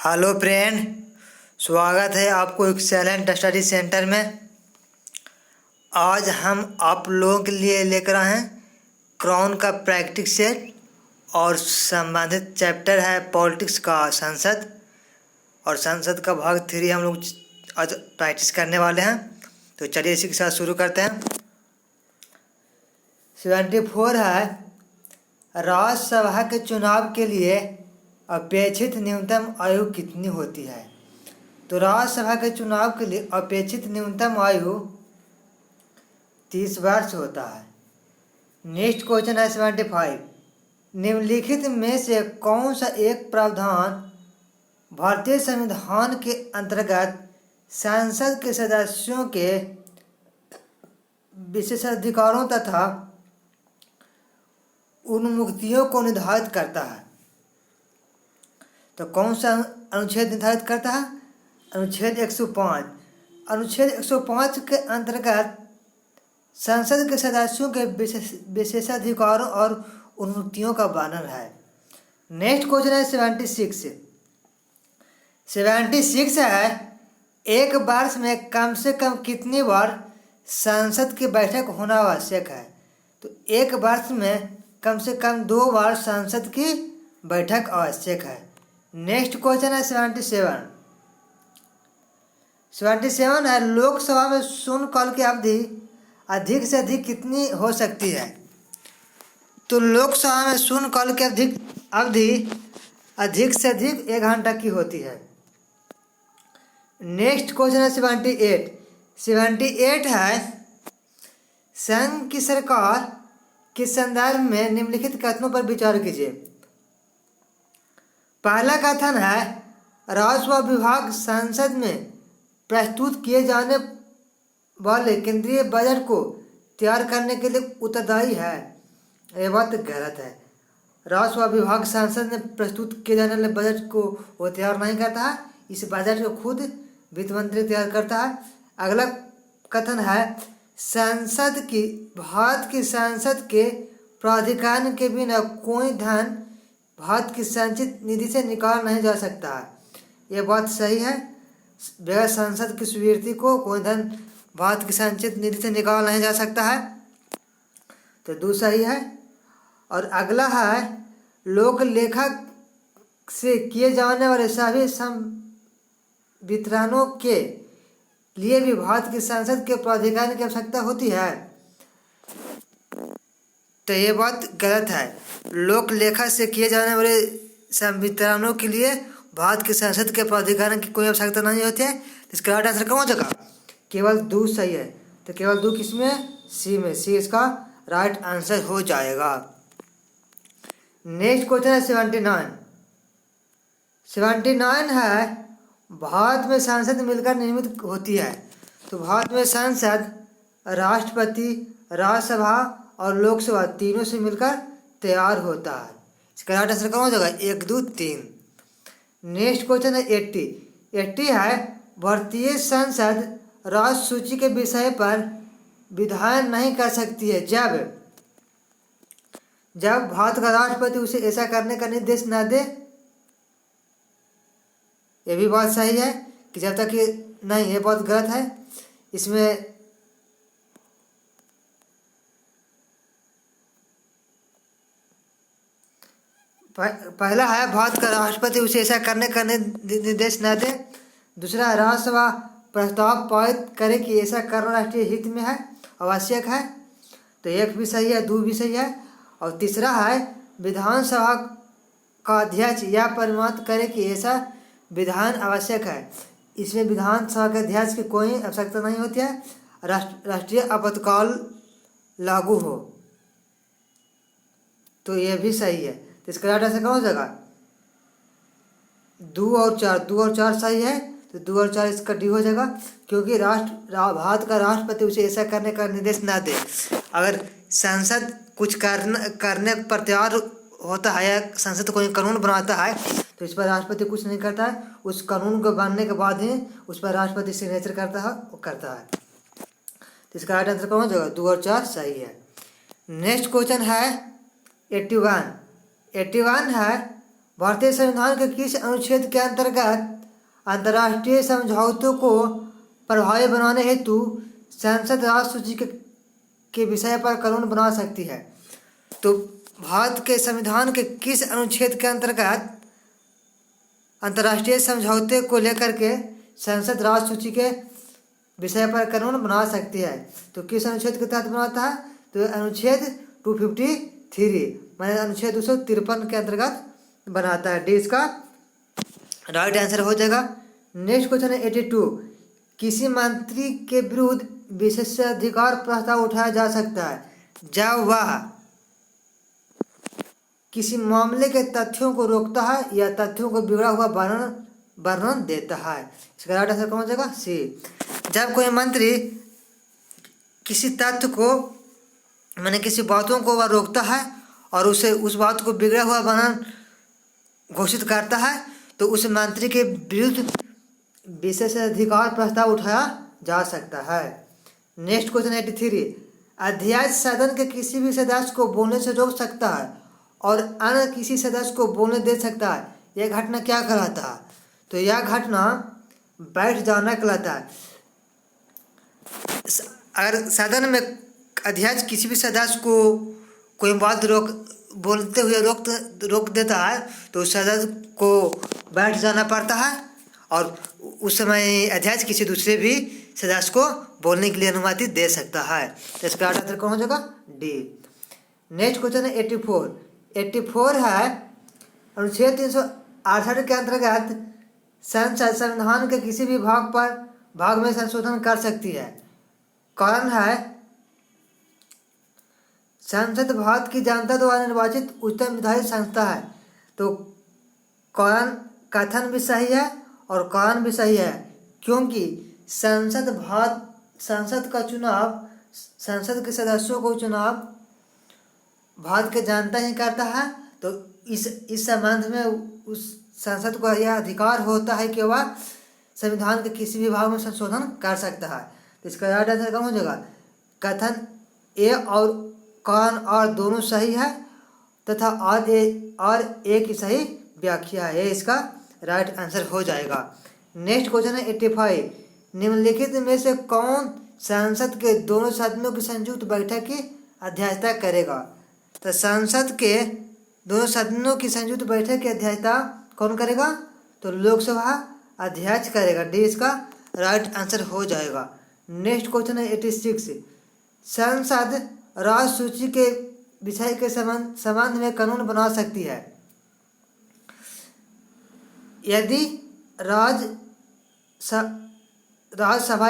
Hello friend, स्वागत है आपको एक्सेलेंट स्टडी सेंटर में। आज हम आप लोगों के लिए लेकर आए हैं क्राउन का प्रैक्टिस सेट और संबंधित चैप्टर है पॉलिटिक्स का संसद। और संसद का भाग 3 हम लोग आज प्रैक्टिस करने वाले हैं। तो चलिए इसी के साथ शुरू करते हैं। 74 है, राज्यसभा के चुनाव के लिए अपेक्षित न्यूनतम आयु कितनी होती है। तो राज्यसभा के चुनाव के लिए अपेक्षित न्यूनतम आयु 30 वर्ष होता है। नेक्स्ट क्वेश्चन है 75, निम्नलिखित में से कौन सा एक प्रावधान भारतीय संविधान के अंतर्गत संसद के सदस्यों के विशेषाधिकारों तथा उन्मुक्तियों को निर्धारित करता है। तो कौन सा अनुच्छेद निर्धारित करता है? अनुच्छेद 105। अनुच्छेद 105 के अंतर्गत संसद के सदस्यों के विशेषाधिकारों और उन्मुक्तियों का वर्णन है। नेक्स्ट क्वेश्चन है 76। 76 है, एक वर्ष में कम से कम कितनी बार संसद की बैठक होना आवश्यक है। तो एक वर्ष में कम से कम 2 बार संसद की बैठक आवश्यक है। नेक्स्ट क्वेश्चन है 77। 77 है, लोकसभा में शून्यकाल की अवधि अधिक से अधिक कितनी हो सकती है। तो लोकसभा में शून्यकाल की अवधि अधिक से अधिक 1 घंटा की होती है। नेक्स्ट क्वेश्चन है 78। 78 है, संघ की सरकार के संदर्भ में निम्नलिखित कथनों पर विचार कीजिए। पहला कथन है, राजस्व विभाग संसद में प्रस्तुत किए जाने वाले केंद्रीय बजट को तैयार करने के लिए उत्तरदायी है। यह बात गलत है। राजस्व विभाग संसद में प्रस्तुत किए जाने वाले बजट को वो तैयार नहीं करता है। इस बजट को खुद वित्त मंत्री तैयार करता है। अगला कथन है, भारत की संसद के प्राधिकरण के बिना कोई धन भारत की संचित निधि से निकाला नहीं जा सकता है। यह बात सही है। बगैर संसद की स्वीकृति को कोई धन भारत की संचित निधि से निकाला नहीं जा सकता है। तो दूसरा ही है। और अगला है, लोक लेखा से किए जाने वाले सभी वितरणों के लिए भी भारत की संसद के प्राधिकरण की आवश्यकता होती है। तो ये बात गलत है। लोक लेखा से किए जाने वाले संवितरणों के लिए भारत की संसद के प्राधिकरण की कोई आवश्यकता नहीं होती है। इसका राइट आंसर कौन हो जाएगा? केवल 2 सही है। तो केवल 2 किसमें? सी में। सी इसका राइट आंसर हो जाएगा। नेक्स्ट क्वेश्चन है 79। 79 है, भारत में संसद मिलकर निर्मित होती है। तो भारत में संसद राष्ट्रपति, राज्यसभा और लोकसभा तीनों से मिलकर तैयार होता है। इसका राइट आंसर कौन हो जाएगा? 1, 2, 3। नेक्स्ट क्वेश्चन है 80। 80 है, भारतीय संसद राष्ट्र सूची के विषय पर विधान नहीं कर सकती है जब भारत का राष्ट्रपति उसे ऐसा करने का निर्देश न दे। यह भी बात सही है कि जब तक ये नहीं, ये बात गलत है। इसमें पहला है, भारत का राष्ट्रपति उसे ऐसा करने का निर्देश न दे। दूसरा, राज्यसभा प्रस्ताव पारित करे कि ऐसा करना राष्ट्रीय हित में है, आवश्यक है। तो 1 भी सही है, 2 भी सही है। और तीसरा है, विधानसभा का अध्यक्ष या परिमाण करे कि ऐसा विधान आवश्यक है। इसमें विधानसभा के अध्यक्ष की कोई आवश्यकता नहीं होती है। राष्ट्रीय आपातकाल लागू हो। तो यह भी सही है। तो इसका राइट आंसर कौन हो जाएगा? 2 और 4। 2 और 4 सही है। तो 2 और 4 इसका डी हो जाएगा, क्योंकि भारत का राष्ट्रपति उसे ऐसा करने का निर्देश ना दे। अगर संसद कुछ करने पर तैयार होता है या संसद कोई कानून बनाता है तो इस पर राष्ट्रपति कुछ नहीं करता है। उस कानून को बनने के बाद ही उस पर राष्ट्रपति सिग्नेचर करता है। तो इसका राइट आंसर कौन हो जाएगा? 2 और 4 सही है। नेक्स्ट क्वेश्चन है 81। 81 है, भारतीय संविधान के किस अनुच्छेद के अंतर्गत अंतर्राष्ट्रीय समझौतों को प्रभावी बनाने हेतु संसद राज्य सूची के विषय पर कानून बना सकती है? तो भारत के संविधान के किस अनुच्छेद के अंतर्गत अंतर्राष्ट्रीय समझौते को लेकर के संसद राज्य सूची के विषय पर कानून बना सकती है? तो किस अनुच्छेद के तहत बनाता है? तो अनुच्छेद 253 माने अनुच्छेद 253 के अंतर्गत बनाता है। डी इसका राइट आंसर हो जाएगा। नेक्स्ट क्वेश्चन है 82। किसी मंत्री के विरुद्ध विशेषाधिकार प्रस्ताव उठाया जा सकता है जब वह किसी मामले के तथ्यों को रोकता है या तथ्यों को बिगड़ा हुआ वर्णन देता है। इसका राइट आंसर कौन हो जाएगा? सी। जब कोई मंत्री किसी तथ्य को माने किसी बातों को वह रोकता है और उसे उस बात को बिगड़ा हुआ वर्णन घोषित करता है तो उस मंत्री के विरुद्ध विशेषाधिकार प्रस्ताव उठाया जा सकता है। Next question 83। अध्यक्ष सदन के किसी भी सदस्य को बोलने से रोक सकता है और अन्य किसी सदस्य को बोलने दे सकता है। यह घटना क्या कहलाता है? तो यह घटना बैठ जाना कहलाता है। अगर सदन में अध्यक्ष किसी भी सदस्य को कोई बात बोलते हुए रोक देता है तो उस सदस्य को बैठ जाना पड़ता है और उस समय अध्यक्ष किसी दूसरे भी सदस्य को बोलने के लिए अनुमति दे सकता है। तो इसका आंसर कौन हो जाएगा? डी। नेक्स्ट क्वेश्चन है 84। 84 है अनुच्छेद 368 के अंतर्गत संसद संविधान के किसी भी भाग में संशोधन कर सकती है। कारण है संसद भारत की जनता द्वारा निर्वाचित उच्चतम विधायी संस्था है। तो कारण कथन भी सही है और कारण भी सही है क्योंकि संसद का चुनाव संसद के सदस्यों को चुनाव भारत के जनता ही करता है। तो इस संबंध में उस संसद को यह अधिकार होता है कि वह संविधान के किसी भी भाग में संशोधन कर सकता है। तो इसका राइट आंसर कौन हो जाएगा? कथन ए और कारण और दोनों सही है तथा और ए की सही व्याख्या है। इसका राइट आंसर हो जाएगा। नेक्स्ट क्वेश्चन है 85। निम्नलिखित में से कौन संसद के दोनों सदनों की संयुक्त बैठक की अध्यक्षता करेगा? तो संसद के दोनों सदनों की संयुक्त बैठक की अध्यक्षता कौन करेगा? तो लोकसभा अध्यक्ष करेगा। डी इसका राइट आंसर हो जाएगा। नेक्स्ट क्वेश्चन है 86। संसद राज्य सूची के विषय के संबंध में कानून बना सकती है यदि राज्यसभा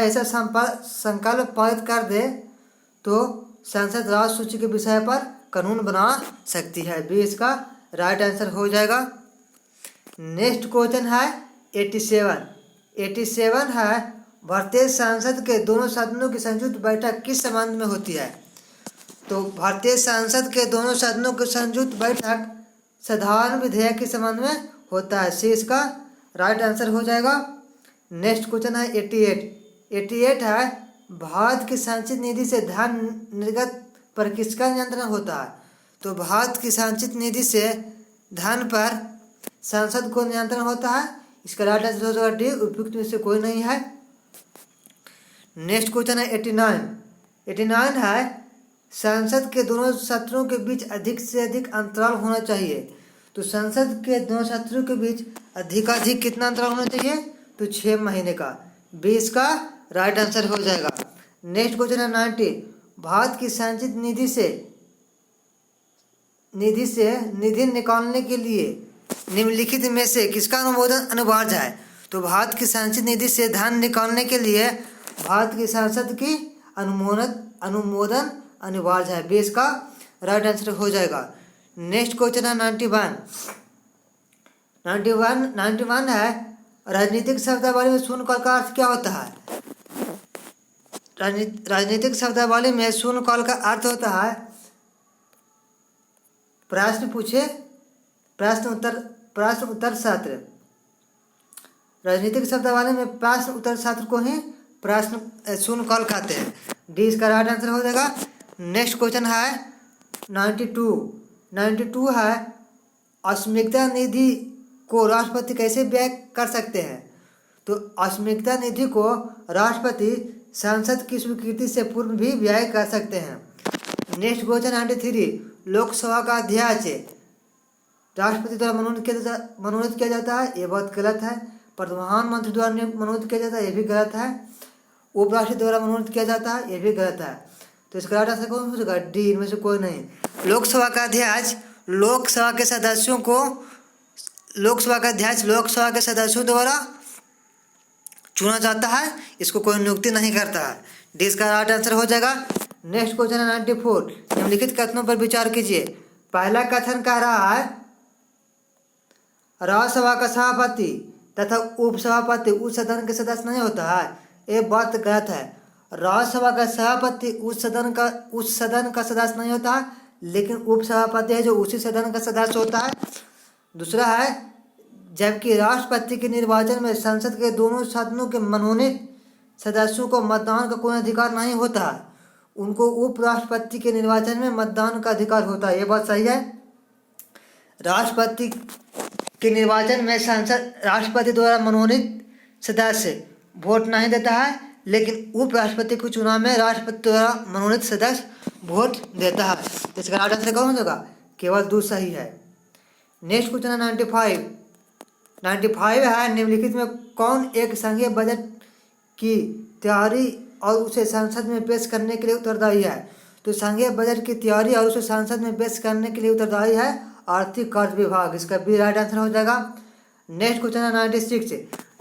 ऐसा संकल्प पारित कर दे तो संसद राज्य सूची के विषय पर कानून बना सकती है। बी इसका राइट आंसर हो जाएगा। नेक्स्ट क्वेश्चन है 87। 87 है भारतीय संसद के दोनों सदनों की संयुक्त बैठक किस संबंध में होती है? तो भारतीय संसद के दोनों सदनों की संयुक्त बैठक साधारण विधेयक के संबंध में होता है। सी इसका राइट आंसर हो जाएगा। नेक्स्ट क्वेश्चन है 88। 88 है भारत की संचित निधि से धन निर्गत पर किसका नियंत्रण होता है? तो भारत की संचित निधि से धन पर संसद को नियंत्रण होता है। इसका राइट आंसर हो जाएगा डी। उपयुक्त में से कोई नहीं है। नेक्स्ट क्वेश्चन है 89। 89 है संसद के दोनों सत्रों के बीच अधिक से अधिक अंतराल होना चाहिए। तो संसद के दोनों सत्रों के बीच अधिकाधिक कितना अंतराल होना चाहिए? तो 6 महीने का। 20 का राइट आंसर हो जाएगा। नेक्स्ट क्वेश्चन है 90। भारत की संचित निधि निकालने के लिए निम्नलिखित में से किसका अनुमोदन अनिवार्य है? तो भारत की संचित निधि से धन निकालने के लिए भारत की संसद की अनुमोदन अनिवार्य है। 20 का राइट आंसर हो जाएगा। नेक्स्ट क्वेश्चन है 91। 91 है राजनीतिक शब्दावली में शून्यकाल का अर्थ क्या होता है? राजनीतिक शब्दावली में शून्यकाल का अर्थ होता है प्रश्न पूछे प्रश्न उत्तर सत्र। राजनीतिक शब्दावली में प्रश्न उत्तर सत्र को ही प्रश्न शून्यकाल कहते हैं। डी इसका राइट आंसर हो जाएगा। नेक्स्ट क्वेश्चन है 92 है अस्मिकता निधि को राष्ट्रपति कैसे व्यय कर सकते हैं? तो अस्मिकता निधि को राष्ट्रपति संसद की स्वीकृति से पूर्व भी व्यय कर सकते हैं। नेक्स्ट क्वेश्चन 93, लोकसभा का अध्यक्ष राष्ट्रपति द्वारा मनोनीत किया जाता है, ये बहुत गलत है। प्रधानमंत्री द्वारा मनोनीत किया जाता है, ये भी गलत है। उपराष्ट्रपति द्वारा मनोनीत किया जाता है, ये भी गलत है। तो इसका राइट आंसर कौन हो जाएगा? डी, इनमें से कोई नहीं। लोकसभा का अध्यक्ष लोकसभा के सदस्यों द्वारा चुना जाता है, इसको कोई नियुक्ति नहीं करता है। डी इसका राइट आंसर हो जाएगा। नेक्स्ट क्वेश्चन है 94, निम्नलिखित कथनों पर विचार कीजिए। पहला कथन कह रहा है राज्यसभा का सभापति तथा उपसभापति उस सदन के सदस्य नहीं होता है, ये बात गलत है। राज्यसभा का सभापति उस सदन का सदस्य नहीं होता है, लेकिन उपसभापति है जो उसी सदन का सदस्य होता है। दूसरा है, जबकि राष्ट्रपति के निर्वाचन में संसद के दोनों सदनों के मनोनीत सदस्यों को मतदान का कोई अधिकार नहीं होता है, उनको उपराष्ट्रपति के निर्वाचन में मतदान का अधिकार होता है, ये बात सही है। राष्ट्रपति के निर्वाचन में संसद राष्ट्रपति द्वारा मनोनीत सदस्य वोट नहीं देता है, लेकिन उपराष्ट्रपति के चुनाव में राष्ट्रपति द्वारा मनोनीत सदस्य वोट देता है। इसका राइट आंसर कौन होगा? केवल 2 सही है। नेक्स्ट क्वेश्चन है 95 है, निम्नलिखित में कौन एक संघीय बजट की तैयारी और उसे संसद में पेश करने के लिए उत्तरदायी है? तो संघीय बजट की तैयारी और उसे संसद में पेश करने के लिए उत्तरदायी है आर्थिक कार्य विभाग, इसका भी राइट आंसर हो जाएगा। नेक्स्ट क्वेश्चन है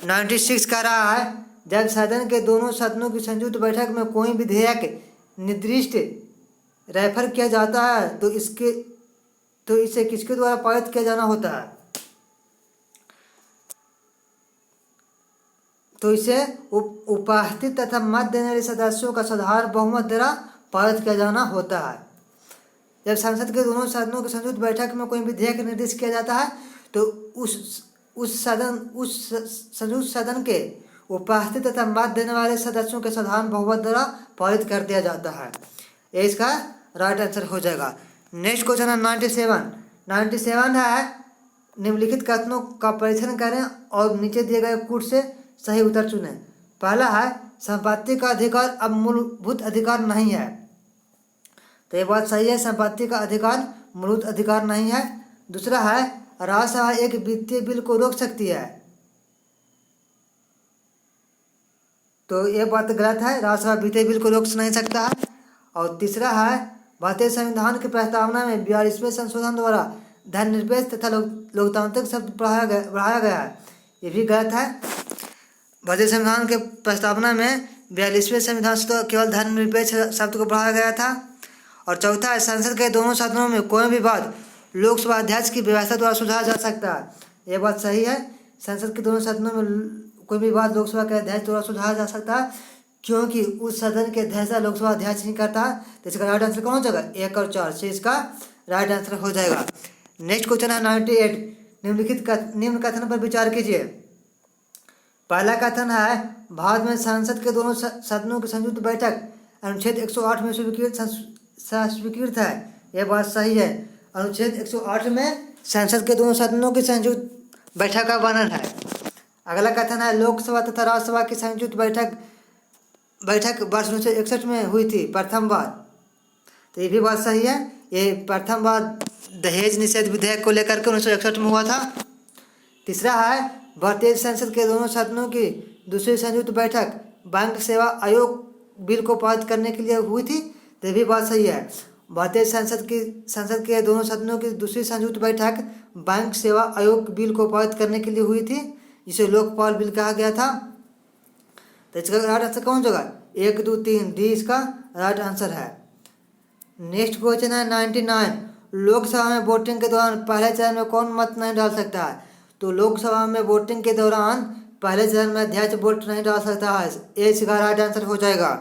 96 कह रहा है, जब सदन के दोनों सदनों की संयुक्त बैठक में कोई विधेयक निर्दिष्ट रेफर किया जाता है तो इसे किसके द्वारा पारित किया जाना होता है? तो इसे उपस्थित तथा मत देने वाले सदस्यों का साधारण बहुमत द्वारा पारित किया जाना होता है। जब संसद के दोनों सदनों की संयुक्त बैठक में कोई विधेयक निर्दिष्ट किया जाता है तो उस संयुक्त सदन के उपस्थित तथा मत देने वाले सदस्यों के साधारण बहुमत द्वारा पारित कर दिया जाता है, ये इसका राइट आंसर हो जाएगा। नेक्स्ट क्वेश्चन है 97 है, निम्नलिखित कथनों का परीक्षण करें और नीचे दिए गए कूट से सही उत्तर चुनें। पहला है, संपत्ति का अधिकार अब मूलभूत अधिकार नहीं है, तो ये बात सही है, संपत्ति का अधिकार मूलभूत अधिकार नहीं है। दूसरा है, राज्यसभा एक वित्तीय बिल को रोक सकती है, तो ये बात गलत है, राज्यसभा वित्तीय बिल को रोक नहीं सकता है। और तीसरा है, भारतीय संविधान की प्रस्तावना में 42वें संशोधन द्वारा धर्मनिरपेक्ष तथा लोकतांत्रिक शब्द बढ़ाया गया है, ये भी गलत है। भारतीय संविधान के प्रस्तावना में 42वें संविधान से तो केवल धर्मनिरपेक्ष शब्द को बढ़ाया गया था। और चौथा है, संसद के दोनों सदनों में कोई भी बात लोकसभा अध्यक्ष की व्यवस्था द्वारा सुलझाया जा सकता है, ये बात सही है। संसद के दोनों सदनों में कोई भी बात लोकसभा के अध्यक्ष द्वारा सुलझाया जा सकता है, क्योंकि उस सदन के अध्यक्ष लोकसभा अध्यक्ष नहीं करता है। तो इसका राइट आंसर कौन हो जाएगा? 1 और 4 से इसका राइट आंसर हो जाएगा। नेक्स्ट क्वेश्चन है 98, निम्न कथन पर विचार कीजिए। पहला कथन है, भारत में संसद के दोनों सदनों की संयुक्त बैठक अनुच्छेद 108 में स्वीकृत है, यह बात सही है। अनुच्छेद 108 में संसद के दोनों सदनों की संयुक्त बैठक का वर्णन है। अगला कथन है, लोकसभा तथा राज्यसभा की संयुक्त बैठक वर्ष 1961 में हुई थी प्रथम बार, तो ये भी बात सही है। ये प्रथम बार दहेज निषेध विधेयक को लेकर के 1961 में हुआ था। तीसरा है, भारतीय संसद के दोनों सदनों की दूसरी संयुक्त बैठक बैंक सेवा आयोग बिल को पारित करने के लिए हुई थी, तो ये भी बात सही है। भारतीय संसद के दोनों सदनों की दूसरी संयुक्त बैठक बैंक सेवा आयोग बिल को पारित करने के लिए हुई थी, जिसे लोकपाल बिल कहा गया था। तो इसका राइट आंसर कौन होगा? 1, 2, 3 डी इसका राइट आंसर है। नेक्स्ट क्वेश्चन है 99, लोकसभा में वोटिंग के दौरान पहले चरण में कौन मत नहीं डाल सकता है? तो लोकसभा में वोटिंग के दौरान पहले चरण में अध्यक्ष वोट नहीं डाल सकता है, ये इसका राइट आंसर हो जाएगा।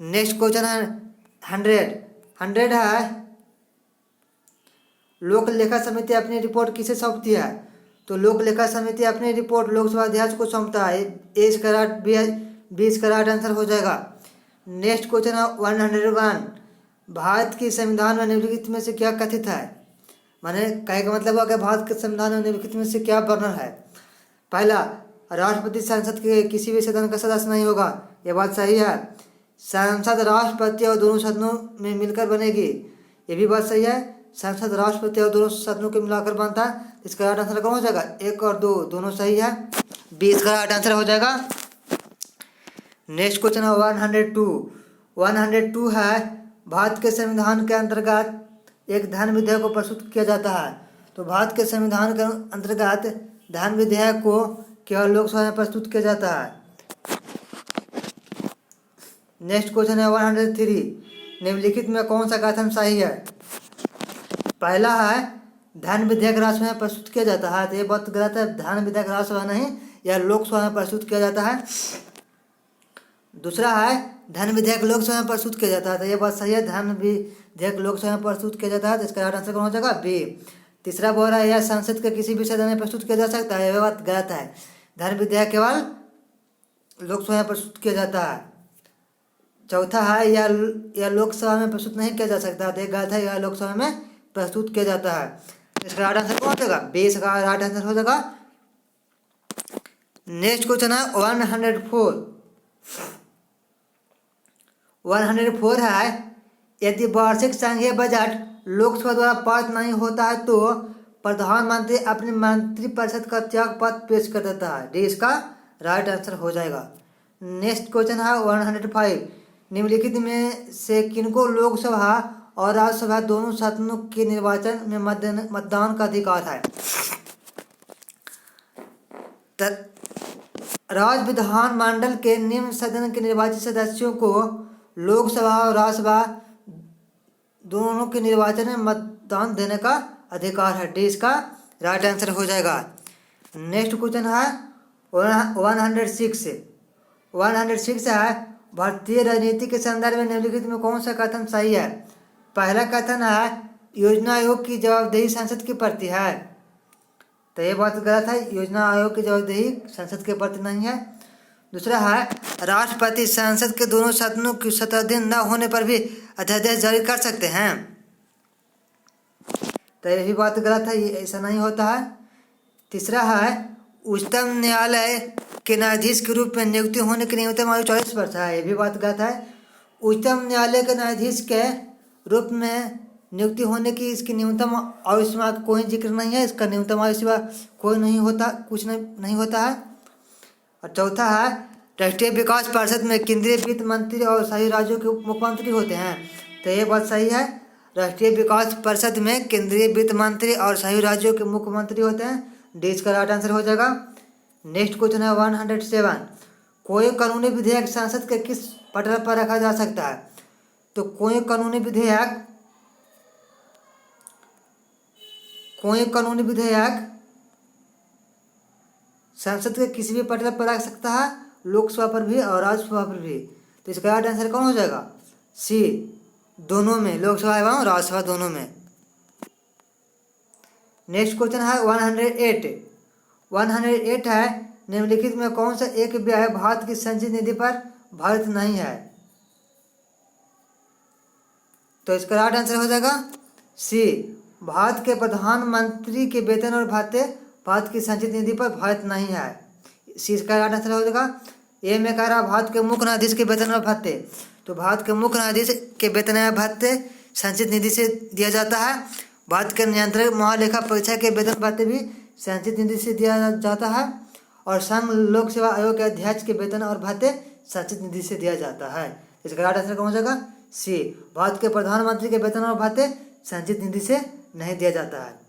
नेक्स्ट क्वेश्चन है 100 है, लोक लेखा समिति अपनी रिपोर्ट किसे सौंपती है? तो लोक लेखा समिति अपनी रिपोर्ट लोकसभा अध्यक्ष को सौंपता है, ए इसका राइट आंसर हो जाएगा। नेक्स्ट क्वेश्चन है 101, भारत के संविधान में निम्नलिखित में से क्या कथित है? माने कहे का मतलब हुआ कि भारत के संविधान में निम्नलिखित में से क्या वर्णन है। पहला, राष्ट्रपति संसद के किसी भी सदन का सदस्य नहीं होगा, यह बात सही है। संसद राष्ट्रपति और दोनों सदनों में मिलकर बनेगी, ये भी बात सही है। संसद राष्ट्रपति और दोनों सदनों के मिलाकर बनता है। इसका राइट आंसर कौन हो जाएगा? 1 और 2 दोनों सही है, बी इसका राइट आंसर हो जाएगा। नेक्स्ट क्वेश्चन है 102 है, भारत के संविधान के अंतर्गत एक धन विधेयक को प्रस्तुत किया जाता है। तो भारत के संविधान के अंतर्गत धन विधेयक को केवल लोकसभा में प्रस्तुत किया जाता है। नेक्स्ट क्वेश्चन है 103, निम्नलिखित में कौन सा कथन सही है? पहला है धन विधेयक राज्यसभा में प्रस्तुत किया जाता है, तो ये बात गलत है। धन विधेयक राज्यसभा नहीं, यह लोकसभा में प्रस्तुत किया जाता है। दूसरा है धन विधेयक लोकसभा में प्रस्तुत किया जाता है, तो ये बात सही है। धन विधेयक लोकसभा में प्रस्तुत किया जाता है, तो इसका राइट आंसर कौन हो जाएगा? बी। तीसरा बोल रहा है यह संसद के किसी भी सदन में प्रस्तुत किया जा सकता है, यह बात गलत है। धन विधेयक केवल लोकसभा में प्रस्तुत किया जाता है। चौथा है यह लोकसभा में प्रस्तुत नहीं किया जा सकता, तो ये गलत है, यह लोकसभा में प्रस्तुत किया जाता है। इसका राइट आंसर कौन हो जाएगा? बी इसका राइट आंसर हो जाएगा। नेक्स्ट क्वेश्चन है 104 है, यदि वार्षिक संघीय बजट लोकसभा द्वारा पारित नहीं होता है तो प्रधानमंत्री अपने मंत्रिपरिषद का त्याग पत्र पेश कर देता है, डी इसका राइट आंसर हो जाएगा। नेक्स्ट क्वेश्चन है 105, निम्नलिखित में से किनको लोकसभा और राज्यसभा दोनों सदनों के निर्वाचन में मतदान का अधिकार है? राज्य विधानमंडल के निम्न सदन के निर्वाचित सदस्यों को लोकसभा और राज्यसभा दोनों के निर्वाचन में मतदान देने का अधिकार है, डी इसका राइट आंसर हो जाएगा। नेक्स्ट क्वेश्चन है 106 है, भारतीय राजनीति के संदर्भ में निम्नलिखित में कौन सा कथन सही है? पहला कथन है योजना आयोग की जवाबदेही संसद के प्रति है, तो ये बात गलत है। योजना आयोग की जवाबदेही संसद के प्रति नहीं है। दूसरा है राष्ट्रपति संसद के दोनों सदनों की शताब्दी न होने पर भी अध्यादेश जारी कर सकते हैं, तो यह भी बात गलत है, ऐसा नहीं होता है। तीसरा है उच्चतम न्यायालय के न्यायाधीश के रूप में नियुक्ति होने की न्यूनतम आयु 40 वर्ष है, यह भी बात गलत है। उच्चतम न्यायालय के न्यायाधीश के रूप में नियुक्ति होने की इसकी न्यूनतम आयु सीमा का कोई जिक्र नहीं है, इसका न्यूनतम आयु सीमा कोई नहीं होता, कुछ नहीं होता है। और चौथा है राष्ट्रीय विकास परिषद में केंद्रीय वित्त मंत्री और सही राज्यों के मुख्यमंत्री होते हैं, तो ये बात सही है। राष्ट्रीय विकास परिषद में केंद्रीय वित्त मंत्री और सही राज्यों के मुख्यमंत्री होते हैं, डी इसका राइट आंसर हो जाएगा। नेक्स्ट क्वेश्चन है 107, कोई कानूनी विधेयक संसद के किस पटल पर रखा जा सकता है? तो कोई कानूनी विधेयक संसद के किसी भी पटल पर रख सकता है, लोकसभा पर भी और राज्यसभा पर भी, तो इसका राइट आंसर कौन हो जाएगा? सी, दोनों में, लोकसभा एवं राज्यसभा दोनों में। नेक्स्ट क्वेश्चन है 108 है, निम्नलिखित में कौन सा एक व्यय भारत की संचित निधि पर भारित नहीं है? तो इसका राइट आंसर हो जाएगा सी, भारत के प्रधानमंत्री के वेतन और भत्ते भारत की संचित निधि पर भारित नहीं है, सी इसका राइट आंसर हो जाएगा। ए में कह रहा भारत के मुख्य न्यायाधीश के वेतन और भत्ते, तो भारत के मुख्य न्यायाधीश के वेतन या भत्ते संचित निधि से दिया जाता है। भारत के नियंत्रक महालेखा परीक्षक के वेतन भत्ते भी संचित निधि से दिया जाता है, और संघ लोक सेवा आयोग के अध्यक्ष के वेतन और भत्ते संचित निधि से दिया जाता है। इसका राइट आंसर कौन हो जाएगा? सी, भारत के प्रधानमंत्री के वेतन और भत्ते संचित निधि से नहीं दिया जाता है।